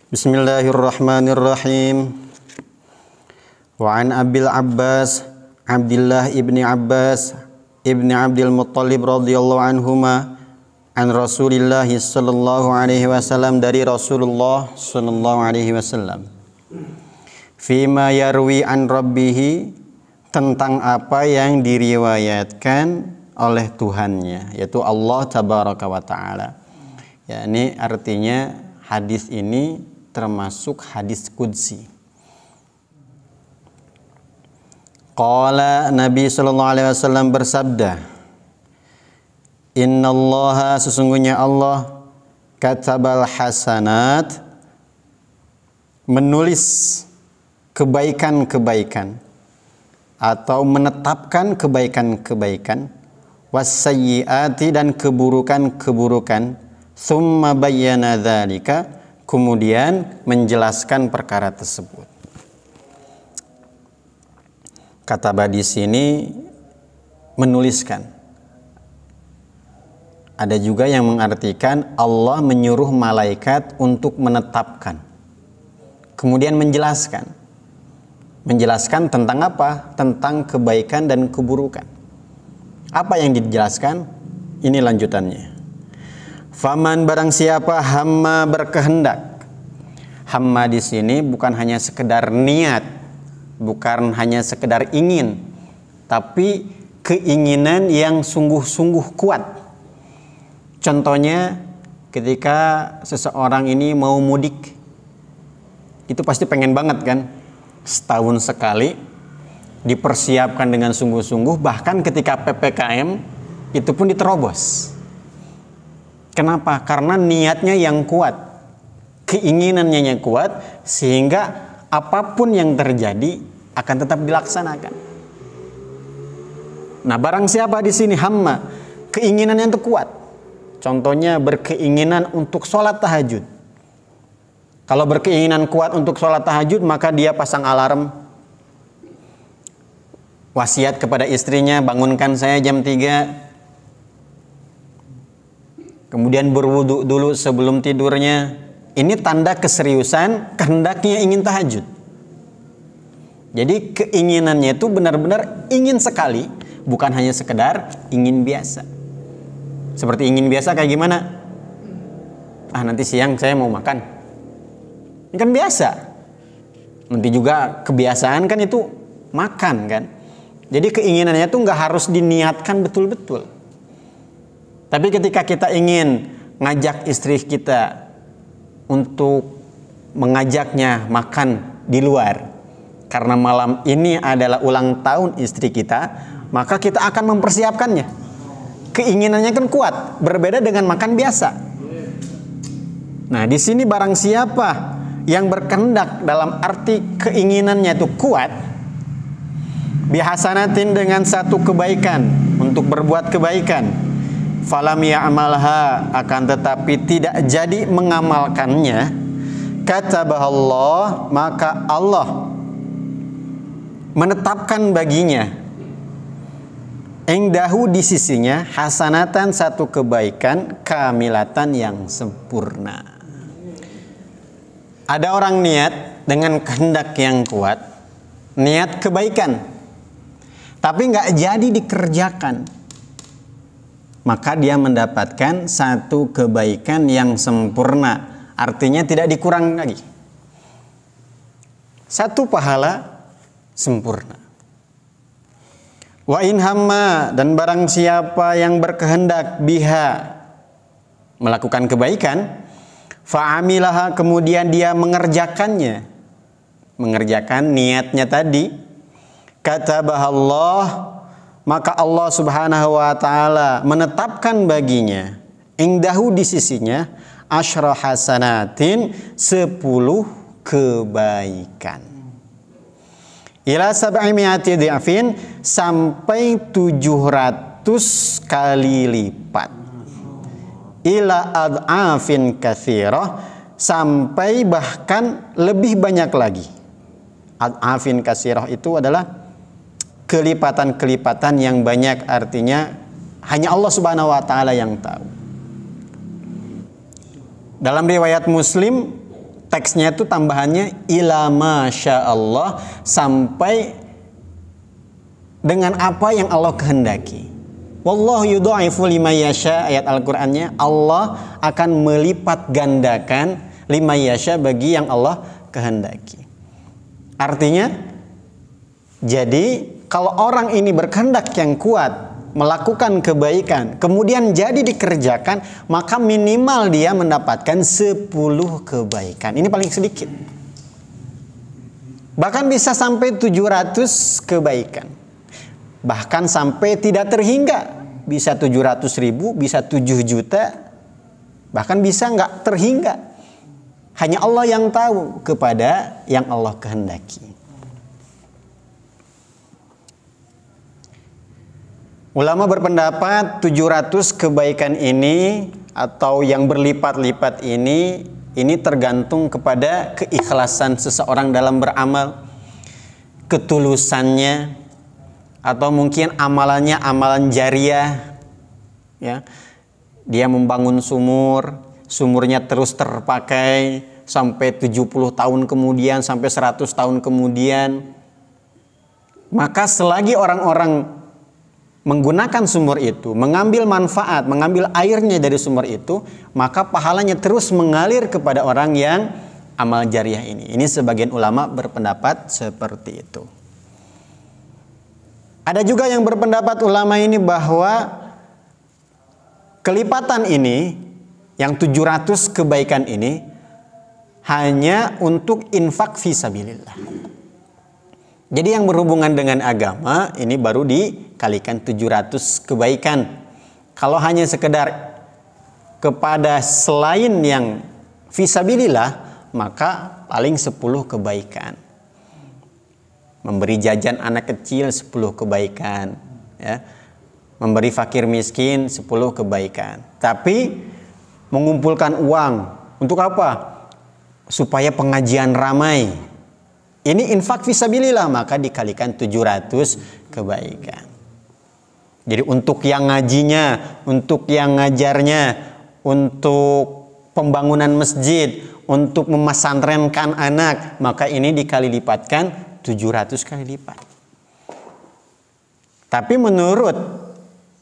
Bismillahirrahmanirrahim. Wa an Abil Abbas Abdullah ibni Abbas ibni Abdul Muttalib radhiyallahu anhuma an Rasulillah sallallahu alaihi wasallam, dari Rasulullah sallallahu alaihi wasallam, fima yarwi an rabbih, tentang apa yang diriwayatkan oleh Tuhannya, yaitu Allah tabaraka wa taala. Ya, ini artinya hadis ini termasuk hadis qudsi. Qala, Nabi sallallahu alaihi wasallam bersabda, innallaha, sesungguhnya Allah, katabal hasanat, menulis kebaikan-kebaikan atau menetapkan kebaikan-kebaikan, wassayyiati, dan keburukan-keburukan, tsumma bayyana dzalika, kemudian menjelaskan perkara tersebut. Kataba di sini menuliskan. Ada juga yang mengartikan Allah menyuruh malaikat untuk menetapkan, kemudian menjelaskan. Menjelaskan tentang apa? Tentang kebaikan dan keburukan. Apa yang dijelaskan? Ini lanjutannya. Faman, barang siapa, hamma, berkehendak. Hamma di sini bukan hanya sekedar niat, bukan hanya sekedar ingin, tapi keinginan yang sungguh-sungguh kuat. Contohnya ketika seseorang ini mau mudik, itu pasti pengen banget kan, setahun sekali, dipersiapkan dengan sungguh-sungguh, bahkan ketika PPKM itu pun diterobos. Kenapa? Karena niatnya yang kuat, keinginannya yang kuat, sehingga apapun yang terjadi akan tetap dilaksanakan. Nah, barang siapa di sini hamma, keinginannya itu kuat. Contohnya berkeinginan untuk sholat tahajud. Kalau berkeinginan kuat untuk sholat tahajud, maka dia pasang alarm, wasiat kepada istrinya, bangunkan saya jam 3. Kemudian berwudu dulu sebelum tidurnya. Ini tanda keseriusan, kehendaknya ingin tahajud. Jadi keinginannya itu benar-benar ingin sekali, bukan hanya sekedar ingin biasa. Seperti ingin biasa kayak gimana? Nanti siang saya mau makan. Ini kan biasa. Nanti juga kebiasaan kan itu makan kan. Jadi keinginannya itu nggak harus diniatkan betul-betul. Tapi ketika kita ingin ngajak istri kita untuk mengajaknya makan di luar, karena malam ini adalah ulang tahun istri kita, maka kita akan mempersiapkannya. Keinginannya kan kuat, berbeda dengan makan biasa. Nah, di sini barang siapa yang berkehendak dalam arti keinginannya itu kuat, bihasanatin, dengan satu kebaikan, untuk berbuat kebaikan, falam ya'malha, akan tetapi tidak jadi mengamalkannya, katabahallah, maka Allah menetapkan baginya, indahu, di sisinya, hasanatan, satu kebaikan, kamilatan, yang sempurna. Ada orang niat dengan kehendak yang kuat, niat kebaikan, tapi nggak jadi dikerjakan, maka dia mendapatkan satu kebaikan yang sempurna. Artinya tidak dikurang lagi. Satu pahala sempurna. Wa in hamma, dan barang siapa yang berkehendak biha, melakukan kebaikan, fa'amilaha, kemudian dia mengerjakannya, mengerjakan niatnya tadi, katabahallah, maka Allah subhanahu wa ta'ala menetapkan baginya, indahu, di sisinya, asyra hasanatin, 10 kebaikan, ila sab'imi'ati dhi'afin, sampai 700 kali lipat, ila ad'afin katsirah, sampai bahkan lebih banyak lagi. Ad'afin katsirah itu adalah kelipatan-kelipatan yang banyak, artinya hanya Allah subhanahu wa ta'ala yang tahu. Dalam riwayat Muslim, teksnya itu tambahannya ila masya Allah, sampai dengan apa yang Allah kehendaki. Wallahu yudha'ifu liman yasha, ayat Al-Qur'annya, Allah akan melipat gandakan liman yasha, bagi yang Allah kehendaki. Artinya, jadi kalau orang ini berkehendak yang kuat melakukan kebaikan, kemudian jadi dikerjakan, maka minimal dia mendapatkan 10 kebaikan. Ini paling sedikit. Bahkan bisa sampai 700 kebaikan. Bahkan sampai tidak terhingga. Bisa 700.000, bisa 7 juta, bahkan bisa nggak terhingga. Hanya Allah yang tahu kepada yang Allah kehendaki. Ulama berpendapat 700 kebaikan ini atau yang berlipat-lipat ini tergantung kepada keikhlasan seseorang dalam beramal, ketulusannya, atau mungkin amalannya amalan jariah, ya. Dia membangun sumurnya terus terpakai sampai 70 tahun kemudian, sampai 100 tahun kemudian. Maka selagi orang-orang menggunakan sumur itu, mengambil manfaat, mengambil airnya dari sumur itu, maka pahalanya terus mengalir kepada orang yang amal jariah ini. Ini sebagian ulama berpendapat seperti itu. Ada juga yang berpendapat ulama ini bahwa kelipatan ini, yang 700 kebaikan ini, hanya untuk infak fisabilillah. Jadi yang berhubungan dengan agama ini baru dikalikan 700 kebaikan. Kalau hanya sekedar kepada selain yang fisabilillah, maka paling 10 kebaikan. Memberi jajan anak kecil 10 kebaikan, ya. Memberi fakir miskin 10 kebaikan. Tapi mengumpulkan uang untuk apa? Supaya pengajian ramai. Ini infak fisabilillah, maka dikalikan 700 kebaikan. Jadi untuk yang ngajinya, untuk yang ngajarnya, untuk pembangunan masjid, untuk memasantrenkan anak, maka ini dikali lipatkan 700 kali lipat. Tapi menurut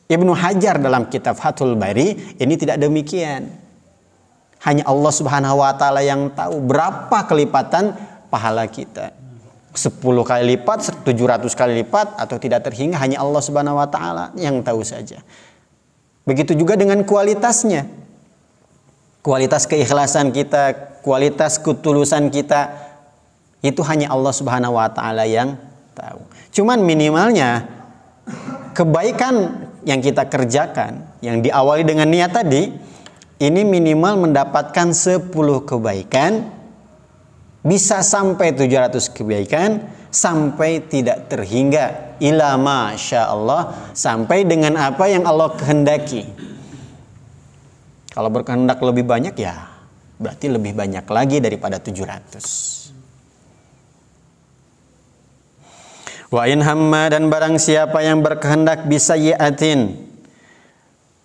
Ibnu Hajar dalam kitab Fathul Bari, ini tidak demikian. Hanya Allah Subhanahu wa taala yang tahu berapa kelipatan pahala kita. 10 kali lipat, 700 kali lipat, atau tidak terhingga, hanya Allah Subhanahu wa taala yang tahu saja. Begitu juga dengan kualitasnya. Kualitas keikhlasan kita, kualitas ketulusan kita, itu hanya Allah Subhanahu wa taala yang tahu. Cuman minimalnya kebaikan yang kita kerjakan, yang diawali dengan niat tadi, ini minimal mendapatkan 10 kebaikan, bisa sampai 700 kebaikan, sampai tidak terhingga, ila masya Allah, sampai dengan apa yang Allah kehendaki. Kalau berkehendak lebih banyak, ya berarti lebih banyak lagi daripada 700. Wa in hamma, dan barang siapa yang berkehendak bisayyi'atin,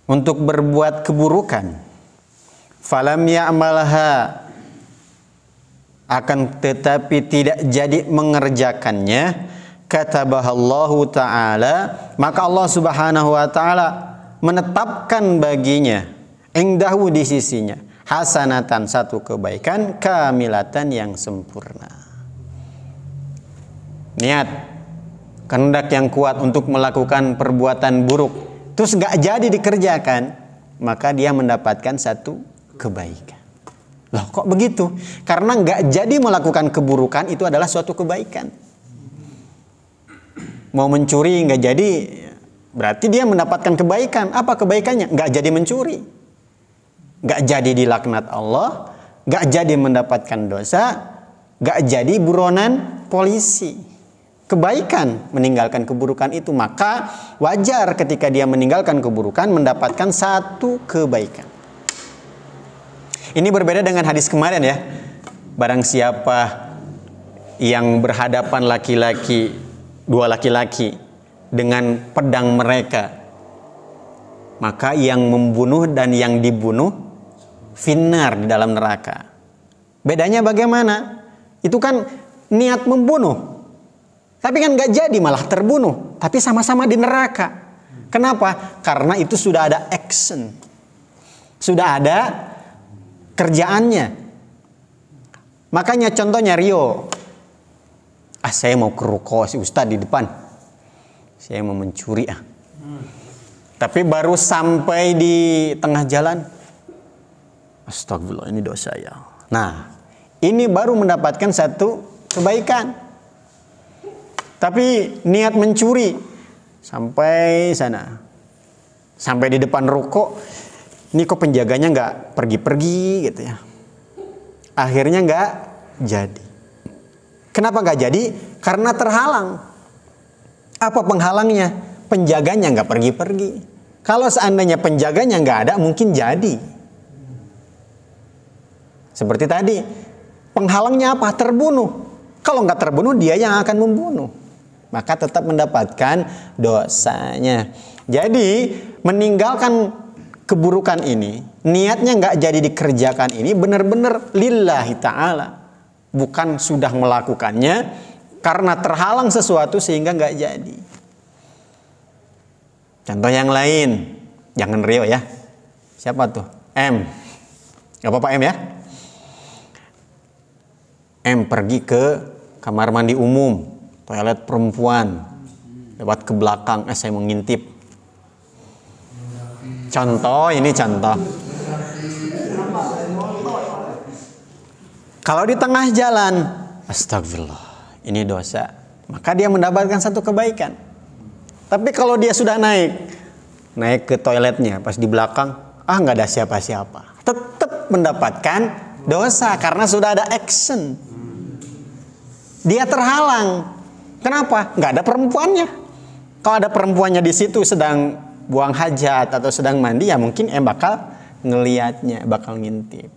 untuk berbuat keburukan, falam ya'malha, akan tetapi tidak jadi mengerjakannya, katabahallahu ta'ala, maka Allah Subhanahu wa ta'ala menetapkan baginya, indahu, di sisinya, hasanatan, satu kebaikan, kamilatan, yang sempurna. Niat, kehendak yang kuat untuk melakukan perbuatan buruk, terus gak jadi dikerjakan, maka dia mendapatkan satu kebaikan. Loh, kok begitu? Karena nggak jadi melakukan keburukan itu adalah suatu kebaikan. Mau mencuri nggak jadi, berarti dia mendapatkan kebaikan. Apa kebaikannya? Nggak jadi mencuri, nggak jadi dilaknat Allah, nggak jadi mendapatkan dosa, nggak jadi buronan polisi. Kebaikan meninggalkan keburukan itu, maka wajar ketika dia meninggalkan keburukan mendapatkan satu kebaikan. Ini berbeda dengan hadis kemarin, ya. Barang siapa yang berhadapan dua laki-laki dengan pedang mereka, maka yang membunuh dan yang dibunuh finnar, di dalam neraka. Bedanya bagaimana? Itu kan niat membunuh, tapi kan nggak jadi, malah terbunuh, tapi sama-sama di neraka. Kenapa? Karena itu sudah ada action, sudah ada kerjaannya. Makanya contohnya Rio, saya mau ke ruko si Ustadz di depan, saya mau mencuri tapi baru sampai di tengah jalan, astagfirullah, ini dosa ya. Nah, ini baru mendapatkan satu kebaikan. Tapi niat mencuri sampai sana, sampai di depan ruko, ini kok penjaganya nggak pergi-pergi gitu ya. Akhirnya nggak jadi. Kenapa nggak jadi? Karena terhalang. Apa penghalangnya? Penjaganya nggak pergi-pergi. Kalau seandainya penjaganya nggak ada, mungkin jadi. Seperti tadi, penghalangnya apa? Terbunuh. Kalau nggak terbunuh, dia yang akan membunuh. Maka tetap mendapatkan dosanya. Jadi meninggalkan keburukan ini, niatnya nggak jadi dikerjakan ini benar-benar lillahi ta'ala. Bukan sudah melakukannya karena terhalang sesuatu sehingga nggak jadi. Contoh yang lain, jangan Rio ya. Siapa tuh? M. Gak apa-apa M ya. M pergi ke kamar mandi umum, toilet perempuan, lewat ke belakang, saya mau ngintip. Contoh, ini contoh. Kalau di tengah jalan, astagfirullah, ini dosa, maka dia mendapatkan satu kebaikan. Tapi kalau dia sudah naik ke toiletnya, pas di belakang, nggak ada siapa-siapa, tetap mendapatkan dosa karena sudah ada action. Dia terhalang. Kenapa? Nggak ada perempuannya. Kalau ada perempuannya di situ sedang buang hajat atau sedang mandi, ya mungkin bakal ngelihatnya, bakal ngintip.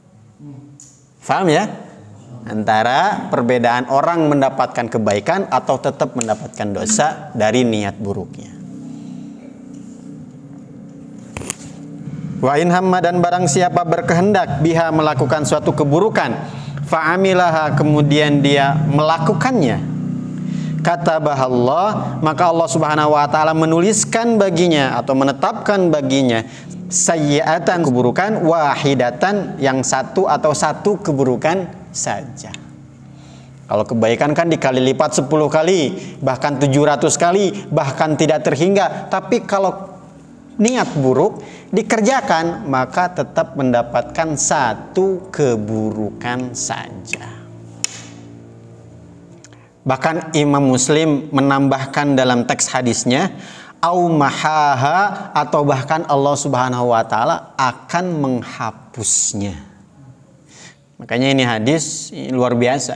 Paham ya? Antara perbedaan orang mendapatkan kebaikan atau tetap mendapatkan dosa dari niat buruknya. Wa in hamma, dan barang siapa berkehendak biha melakukan suatu keburukan, fa'amilaha, kemudian dia melakukannya, katabahallah, maka Allah Subhanahu wa taala menuliskan baginya atau menetapkan baginya sayyi'atan, keburukan, wahidatan, yang satu atau satu keburukan saja. Kalau kebaikan kan dikali lipat 10 kali, bahkan 700 kali, bahkan tidak terhingga. Tapi kalau niat buruk dikerjakan, maka tetap mendapatkan satu keburukan saja. Bahkan Imam Muslim menambahkan dalam teks hadisnya, au mahaha, atau bahkan Allah Subhanahu wa taala akan menghapusnya. Makanya ini hadis luar biasa.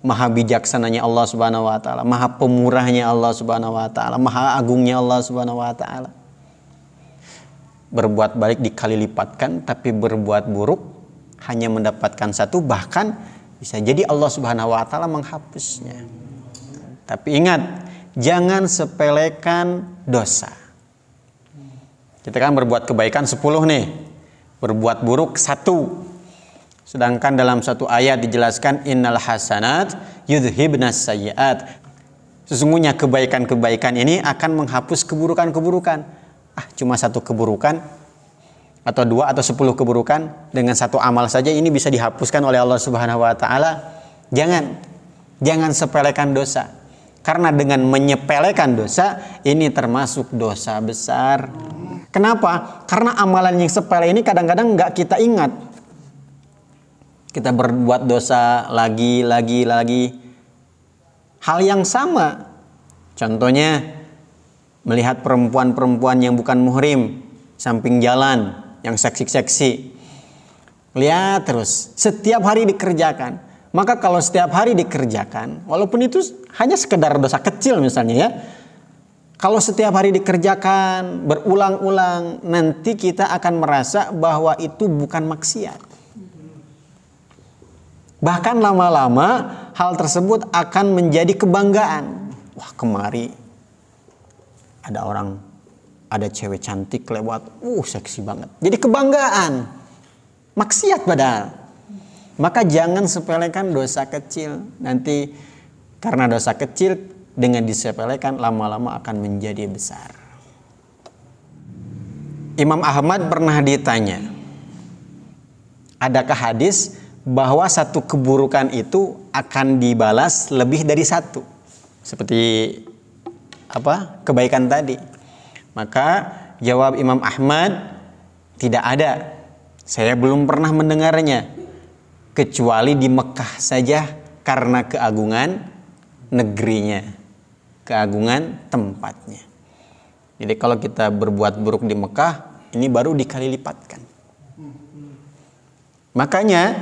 Maha bijaksananya Allah Subhanahu wa taala, maha pemurahnya Allah Subhanahu wa taala, maha agungnya Allah Subhanahu wa taala. Berbuat baik dikali lipatkan, tapi berbuat buruk hanya mendapatkan satu, bahkan bisa jadi Allah Subhanahu wa taala menghapusnya. Tapi ingat, jangan sepelekan dosa. Kita kan berbuat kebaikan 10 nih, berbuat buruk 1. Sedangkan dalam satu ayat dijelaskan, innal hasanat yudhibnas sayyiat. Sesungguhnya kebaikan-kebaikan ini akan menghapus keburukan-keburukan. Cuma 1 keburukan atau 2 atau 10 keburukan dengan 1 amal saja ini bisa dihapuskan oleh Allah Subhanahu wa taala. Jangan sepelekan dosa. Karena dengan menyepelekan dosa ini termasuk dosa besar. Kenapa? Karena amalan yang sepele ini kadang-kadang nggak kita ingat. Kita berbuat dosa lagi. Hal yang sama. Contohnya melihat perempuan-perempuan yang bukan muhrim samping jalan, yang seksi-seksi. Lihat terus, setiap hari dikerjakan. Maka kalau setiap hari dikerjakan, walaupun itu hanya sekedar dosa kecil misalnya ya, kalau setiap hari dikerjakan berulang-ulang, nanti kita akan merasa bahwa itu bukan maksiat. Bahkan lama-lama hal tersebut akan menjadi kebanggaan. Wah, kemari ada cewek cantik lewat, seksi banget. Jadi kebanggaan. Maksiat padahal. Maka jangan sepelekan dosa kecil. Nanti karena dosa kecil dengan disepelekan lama-lama akan menjadi besar. Imam Ahmad pernah ditanya, adakah hadis bahwa satu keburukan itu akan dibalas lebih dari satu? Seperti kebaikan tadi. Maka jawab Imam Ahmad, tidak ada. Saya belum pernah mendengarnya. Kecuali di Mekah saja karena keagungan negerinya. Keagungan tempatnya. Jadi kalau kita berbuat buruk di Mekah, ini baru dikali lipatkan. Makanya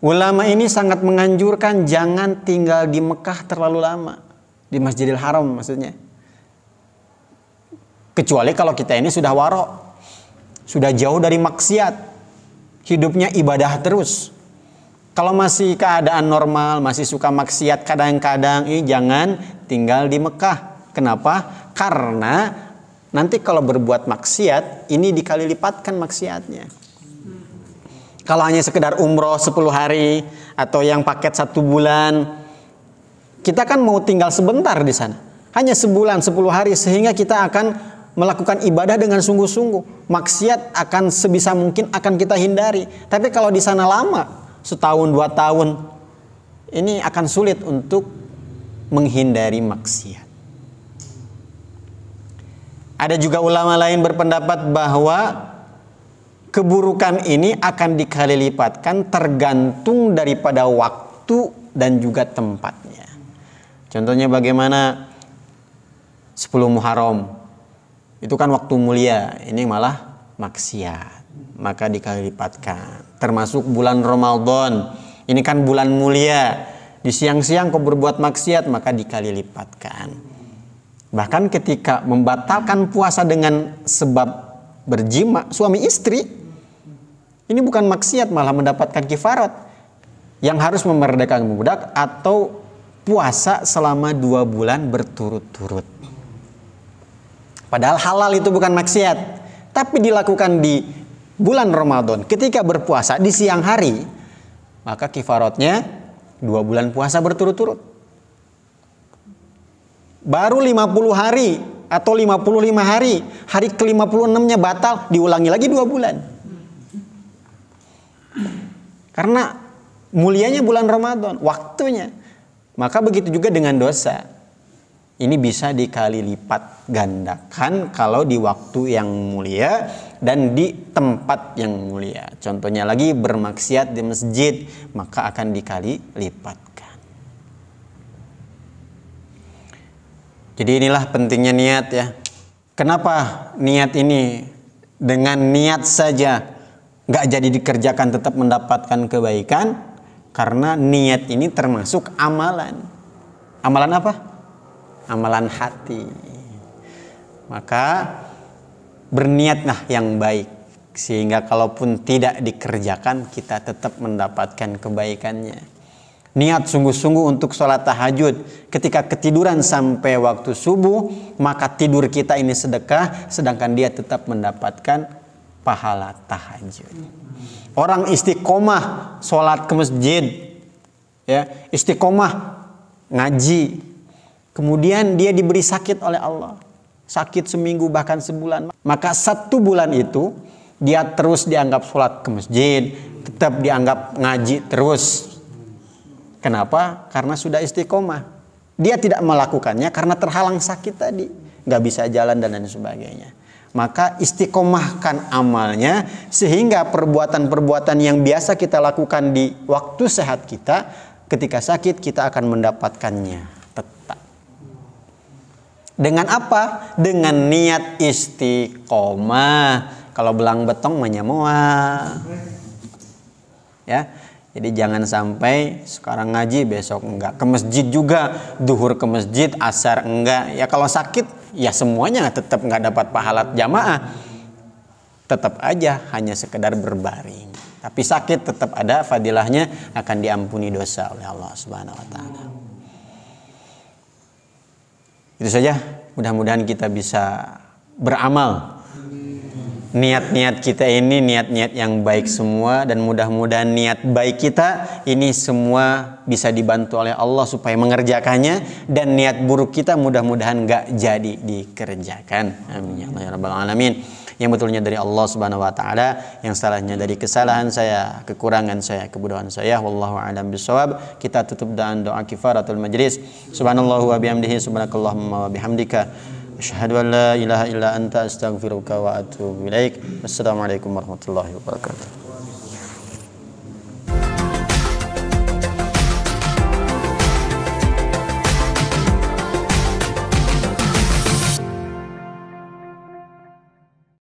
ulama ini sangat menganjurkan jangan tinggal di Mekah terlalu lama. Di Masjidil Haram maksudnya. Kecuali kalau kita ini sudah waro, sudah jauh dari maksiat, hidupnya ibadah terus. Kalau masih keadaan normal, masih suka maksiat kadang-kadang, jangan tinggal di Mekah. Kenapa? Karena nanti kalau berbuat maksiat, ini dikali lipatkan maksiatnya. Kalau hanya sekedar umroh 10 hari atau yang paket 1 bulan, kita kan mau tinggal sebentar di sana. Hanya sebulan, 10 hari, sehingga kita akan melakukan ibadah dengan sungguh-sungguh. Maksiat akan sebisa mungkin akan kita hindari. Tapi kalau di sana lama, setahun 2 tahun, ini akan sulit untuk menghindari maksiat. Ada juga ulama lain berpendapat bahwa keburukan ini akan dikali lipatkan tergantung daripada waktu dan juga tempatnya. Contohnya bagaimana 10 Muharram, itu kan waktu mulia, ini malah maksiat, maka dikali lipatkan. Termasuk bulan Ramadan, ini kan bulan mulia, di siang-siang kau berbuat maksiat, maka dikali lipatkan. Bahkan ketika membatalkan puasa dengan sebab berjima suami istri, ini bukan maksiat, malah mendapatkan kifarat yang harus memerdekakan budak atau puasa selama 2 bulan berturut-turut. Padahal halal itu bukan maksiat, tapi dilakukan di bulan Ramadan ketika berpuasa di siang hari, maka kifaratnya 2 bulan puasa berturut-turut. Baru 50 hari atau 55 hari, hari ke-56-nya batal, diulangi lagi 2 bulan. Karena mulianya bulan Ramadan, waktunya. Maka begitu juga dengan dosa. Ini bisa dikali lipat gandakan kalau di waktu yang mulia dan di tempat yang mulia. Contohnya lagi bermaksiat di masjid, maka akan dikali lipatkan. Jadi inilah pentingnya niat ya. Kenapa niat ini dengan niat saja nggak jadi dikerjakan tetap mendapatkan kebaikan? Karena niat ini termasuk amalan. Amalan apa? Amalan hati. Maka berniatlah yang baik, sehingga kalaupun tidak dikerjakan kita tetap mendapatkan kebaikannya. Niat sungguh-sungguh untuk sholat tahajud. Ketika ketiduran sampai waktu subuh, maka tidur kita ini sedekah, sedangkan dia tetap mendapatkan pahala tahajud. Orang istiqomah sholat ke masjid, ya, istiqomah ngaji, kemudian dia diberi sakit oleh Allah, sakit seminggu bahkan sebulan, maka 1 bulan itu dia terus dianggap sholat ke masjid, tetap dianggap ngaji terus. Kenapa? Karena sudah istiqomah. Dia tidak melakukannya karena terhalang sakit tadi, nggak bisa jalan dan lain sebagainya. Maka istiqomahkan amalnya, sehingga perbuatan-perbuatan yang biasa kita lakukan di waktu sehat kita, ketika sakit kita akan mendapatkannya tetap. Dengan apa? Dengan niat istiqomah. Kalau belang betong menyamoa. Ya. Jadi jangan sampai sekarang ngaji besok enggak, ke masjid juga, duhur ke masjid, asar enggak. Ya kalau sakit ya semuanya tetap enggak dapat pahala jamaah. Tetap aja hanya sekedar berbaring. Tapi sakit tetap ada fadilahnya, akan diampuni dosa oleh Allah Subhanahu wa taala. Itu saja, mudah-mudahan kita bisa beramal niat-niat kita ini niat-niat yang baik semua, dan mudah-mudahan niat baik kita ini semua bisa dibantu oleh Allah supaya mengerjakannya, dan niat buruk kita mudah-mudahan gak jadi dikerjakan. Amin ya Allah ya rabbal alamin. Yang betulnya dari Allah Subhanahu wa taala, yang salahnya dari kesalahan saya, kekurangan saya, kebodohan saya. Wallahu a'lam bishawab. Kita tutup dengan doa kifaratul majlis. Subhanallahu wa bihamdihi, subhanakallahumma wa bihamdika, asyhadu an la ilaha illa anta, astaghfiruka wa atubu ilaik. Wassalamualaikum warahmatullahi wabarakatuh.